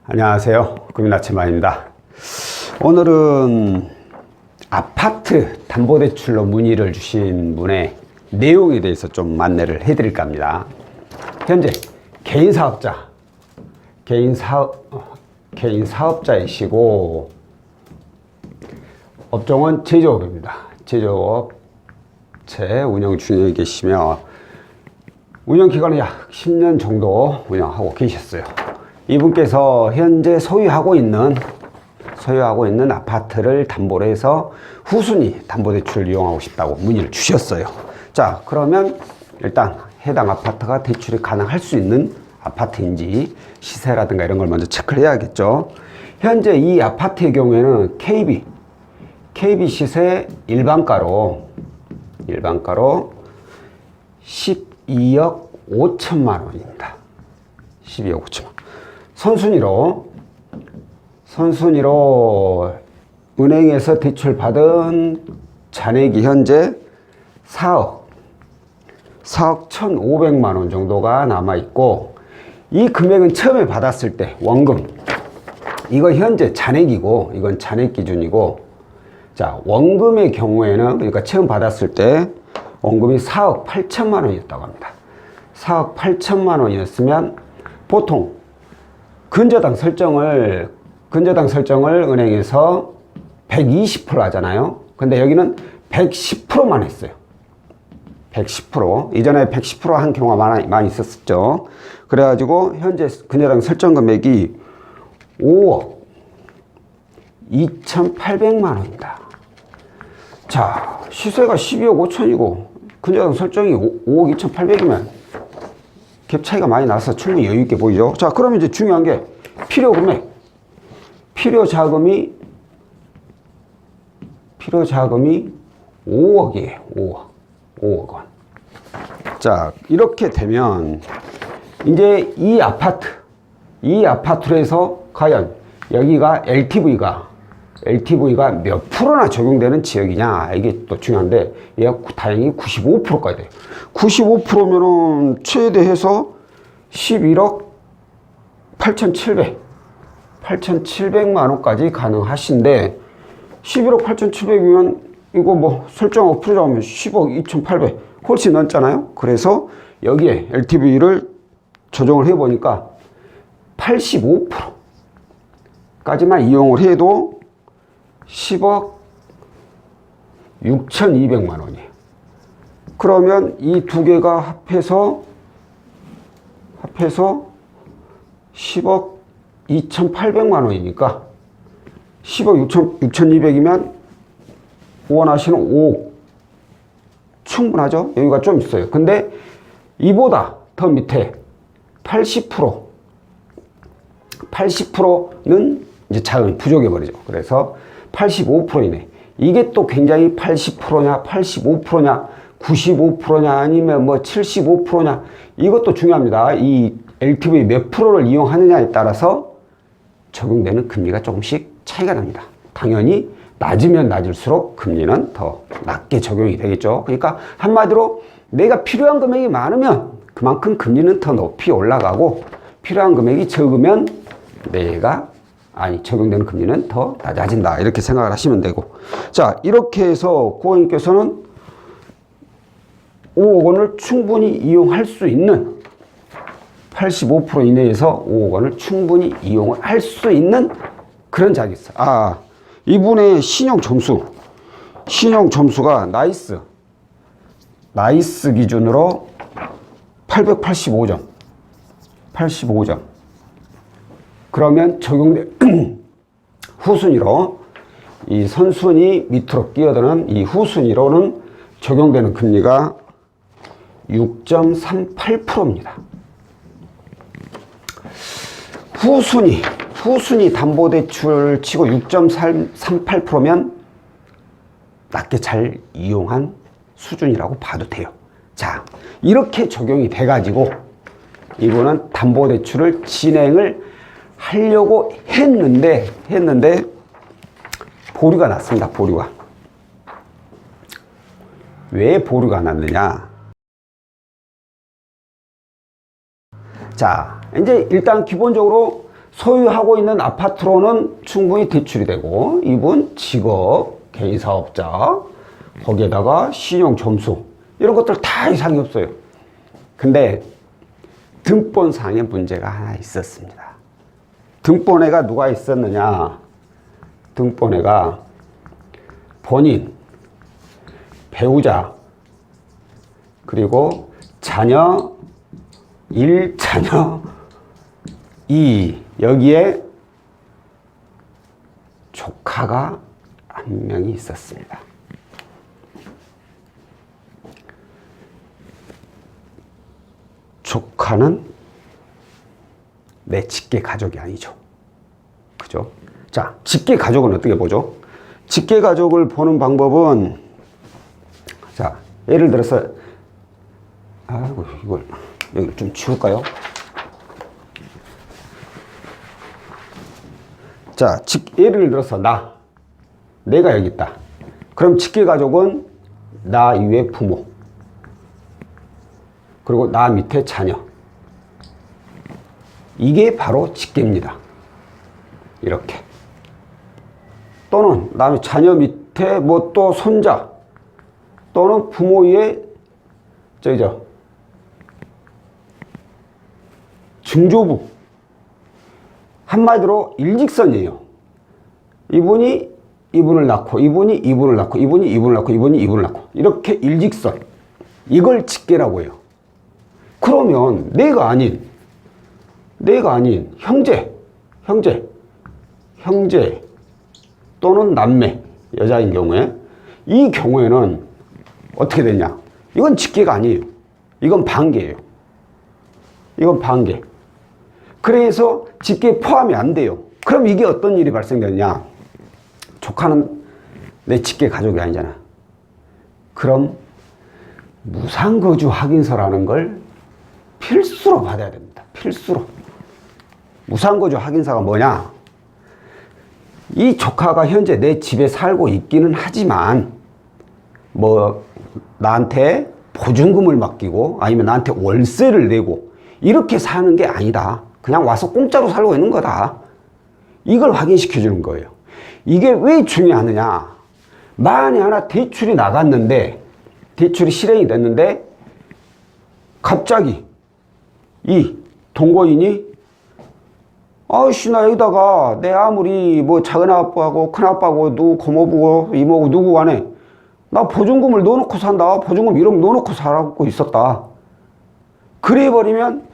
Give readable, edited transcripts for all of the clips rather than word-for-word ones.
안녕하세요. 금융나침반입니다. 오늘은 아파트 담보대출로 문의를 주신 분의 내용에 대해서 좀 안내를 해드릴까 합니다. 현재 개인 사업자이시고 업종은 제조업입니다. 제조업체 운영 중에 계시며 운영기간은 약 10년 정도 운영하고 계셨어요. 이분께서 현재 소유하고 있는 아파트를 담보로 해서 후순위 담보대출을 이용하고 싶다고 문의를 주셨어요. 자, 그러면 일단 해당 아파트가 대출이 가능할 수 있는 아파트인지 시세라든가 이런 걸 먼저 체크를 해야겠죠. 현재 이 아파트의 경우에는 KB 시세 일반가로 12억 5천만 원입니다. 12억 5천만 원. 선순위로 은행에서 대출 받은 잔액이 현재 4억 1,500만 원 정도가 남아있고, 이 금액은 처음에 받았을 때 원금, 이거 현재 잔액이고 이건 잔액 기준이고, 자, 원금의 경우에는, 그러니까 처음 받았을 때 원금이 4억 8천만 원이었다고 합니다. 4억 8천만 원이었으면 보통 근저당 설정을 은행에서 120% 하잖아요. 근데 여기는 110%만 했어요. 110%. 이전에 110% 한 경우가 많이 있었죠. 그래가지고 현재 근저당 설정 금액이 5억 2,800만 원입니다. 자, 시세가 12억 5천이고 근저당 설정이 5억 2,800이면 갭 차이가 많이 나서 충분히 여유 있게 보이죠. 자, 그러면 이제 중요한 게 필요 금액. 필요 자금이 5억이에요. 5억 원. 자, 이렇게 되면 이제 이 아파트로 해서 과연 여기가 LTV가 몇 프로나 적용되는 지역이냐, 이게 또 중요한데, 얘가 다행히 95%까지 돼요. 95%면은 최대해서 11억 8,700만 원까지 가능하신데, 11억 8,700이면 이거 뭐 설정 5% 잡으면 10억 2,800 훨씬 넘잖아요. 그래서 여기에 LTV를 조정을 해보니까 85%까지만 이용을 해도 10억 6,200만 원이에요. 그러면 이 두 개가 합해서 10억 2,800만 원이니까 10억 6,200이면 원하시는 5억 충분하죠? 여기가 좀 있어요. 근데 이보다 더 밑에 80%는 이제 자금이 부족해 버리죠. 그래서 85% 이내. 이게 또 굉장히 80%냐, 85%냐, 95%냐, 아니면 뭐 75%냐, 이것도 중요합니다. 이 LTV 몇 프로를 이용하느냐에 따라서 적용되는 금리가 조금씩 차이가 납니다. 당연히 낮으면 낮을수록 금리는 더 낮게 적용이 되겠죠. 그러니까 한마디로 내가 필요한 금액이 많으면 그만큼 금리는 더 높이 올라가고, 필요한 금액이 적으면 적용되는 금리는 더 낮아진다, 이렇게 생각을 하시면 되고. 자, 이렇게 해서 고객님께서는 5억 원을 충분히 이용할 수 있는, 85% 이내에서 5억 원을 충분히 이용을 할 수 있는 그런 자격이 있어요. 이분의 신용 점수가 나이스 기준으로 885점. 그러면 후순위로, 이 선순위 밑으로 끼어드는 이 후순위로는 적용되는 금리가 6.38%입니다. 후순위 담보대출 치고 6.38%면 낮게 잘 이용한 수준이라고 봐도 돼요. 자, 이렇게 적용이 돼가지고 이분은 담보대출을 진행을 하려고 했는데 보류가 났습니다. 보류가. 왜 보류가 났느냐? 자, 이제 일단 기본적으로 소유하고 있는 아파트로는 충분히 대출이 되고, 이분 직업, 개인사업자, 거기에다가 신용 점수, 이런 것들 다 이상이 없어요. 근데 등본상에 문제가 하나 있었습니다. 등본에가 누가 있었느냐? 등본에가 본인, 배우자, 그리고 자녀 1, 자녀 2, 여기에 조카가 한 명이 있었습니다. 조카는 내 직계 가족이 아니죠. 그죠? 자, 직계 가족은 어떻게 보죠? 직계 가족을 보는 방법은, 자, 예를 들어서, 아이고, 이걸, 여기를 좀 치울까요? 자, 예를 들어서 내가 여기 있다. 그럼 직계 가족은 나 이외 부모, 그리고 나 밑에 자녀. 이게 바로 직계입니다. 이렇게. 또는 나 자녀 밑에 뭐 또 손자, 또는 부모 위에 증조부. 한마디로 일직선이에요. 이분이 이분을 낳고, 이분이 이분을 낳고, 이분이 이분을 낳고, 이분이 이분을 낳고, 이렇게 일직선. 이걸 직계라고 해요. 그러면 내가 아닌 형제 또는 남매, 여자인 경우에, 이 경우에는 어떻게 되냐? 이건 직계가 아니에요. 이건 반계예요. 이건 반계. 그래서 직계에 포함이 안 돼요. 그럼 이게 어떤 일이 발생되느냐? 조카는 내 직계 가족이 아니잖아. 그럼 무상거주 확인서라는 걸 필수로 받아야 됩니다. 필수로. 무상거주 확인서가 뭐냐? 이 조카가 현재 내 집에 살고 있기는 하지만 뭐 나한테 보증금을 맡기고 아니면 나한테 월세를 내고 이렇게 사는 게 아니다. 그냥 와서 공짜로 살고 있는 거다. 이걸 확인시켜 주는 거예요. 이게 왜 중요하느냐? 만에 하나 대출이 나갔는데, 대출이 실행이 됐는데 갑자기 이 동거인이 아이씨, 나 여기다가 내 아무리 뭐 작은 아빠하고 큰 아빠하고 누구 고모부고 이모고 누구 간에 나 보증금을 넣어놓고 산다. 보증금 1억 넣어놓고 살고 있었다. 그래 버리면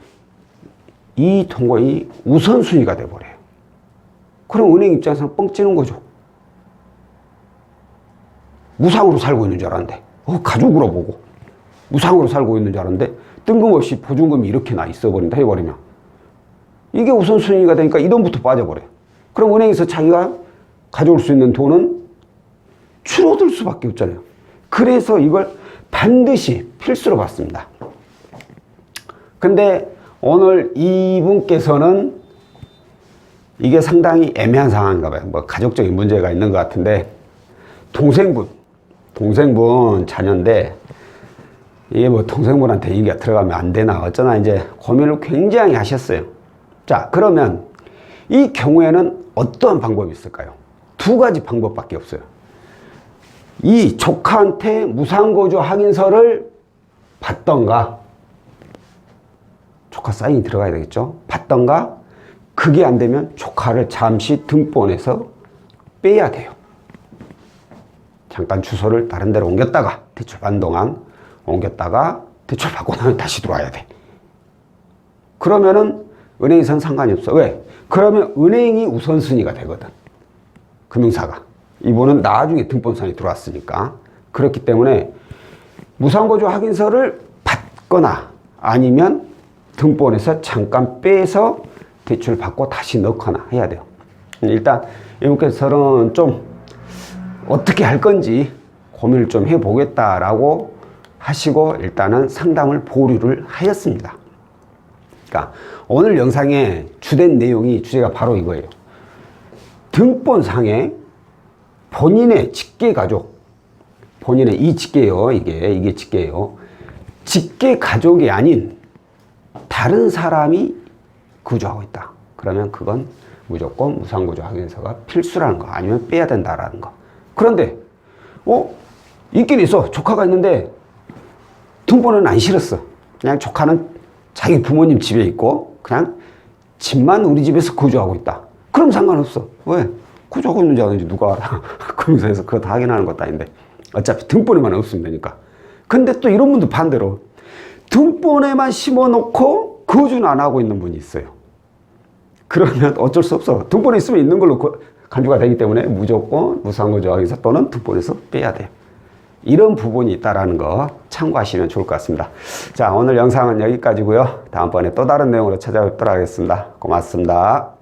이 동거인이 우선순위가 돼버려요. 그럼 은행 입장에서는 뻥 찌는 거죠. 무상으로 살고 있는 줄 알았는데, 가족으로 보고 무상으로 살고 있는 줄 알았는데 뜬금없이 보증금이 이렇게 나 있어버린다 해버리면 이게 우선순위가 되니까 이 돈부터 빠져버려요. 그럼 은행에서 자기가 가져올 수 있는 돈은 줄어들 수밖에 없잖아요. 그래서 이걸 반드시 필수로 받습니다. 근데 오늘 이분께서는 이게 상당히 애매한 상황인가 봐요. 뭐 가족적인 문제가 있는 것 같은데, 동생분 자녀인데, 이게 뭐 동생분한테 얘기가 들어가면 안 되나 어쩌나 이제 고민을 굉장히 하셨어요. 자, 그러면 이 경우에는 어떠한 방법이 있을까요? 두 가지 방법밖에 없어요. 이 조카한테 무상거주 확인서를 받던가, 조카 사인이 들어가야 되겠죠? 받던가, 그게 안 되면 조카를 잠시 등본에서 빼야 돼요. 잠깐 주소를 다른 데로 옮겼다가 대출 받는 동안 옮겼다가 대출 받고 나면 다시 들어와야 돼. 그러면은 은행에서는 상관이 없어. 왜? 그러면 은행이 우선순위가 되거든. 금융사가. 이분은 나중에 등본상에 들어왔으니까. 그렇기 때문에 무상거주 확인서를 받거나 아니면 등본에서 잠깐 빼서 대출 받고 다시 넣거나 해야 돼요. 일단 이분께서는 좀 어떻게 할 건지 고민을 좀 해보겠다라고 하시고 일단은 상담을 보류를 하였습니다. 그러니까 오늘 영상의 주된 내용이, 주제가 바로 이거예요. 등본상에 본인의 직계가족, 본인의 이 직계요, 이게 직계요. 직계가족이 아닌 다른 사람이 거주하고 있다. 그러면 그건 무조건 무상구조 확인서가 필수라는 거, 아니면 빼야 된다라는 거. 그런데 있긴 있어. 조카가 있는데 등본에는 안 실었어. 그냥 조카는 자기 부모님 집에 있고 그냥 집만 우리 집에서 거주하고 있다. 그럼 상관없어. 왜? 거주하고 있는지 아닌지 누가 알아? 검사에서 그거 다 확인하는 것도 아닌데. 어차피 등본에만 없으면 되니까. 근데 또 이런 분도 반대로 등본에만 심어놓고 거주는 안 하고 있는 분이 있어요. 그러면 어쩔 수 없어. 등본에 있으면 있는 걸로 간주가 되기 때문에 무조건 무상거주 확인서 또는 등본에서 빼야 돼요. 이런 부분이 있다는 거 참고하시면 좋을 것 같습니다. 자, 오늘 영상은 여기까지고요. 다음번에 또 다른 내용으로 찾아뵙도록 하겠습니다. 고맙습니다.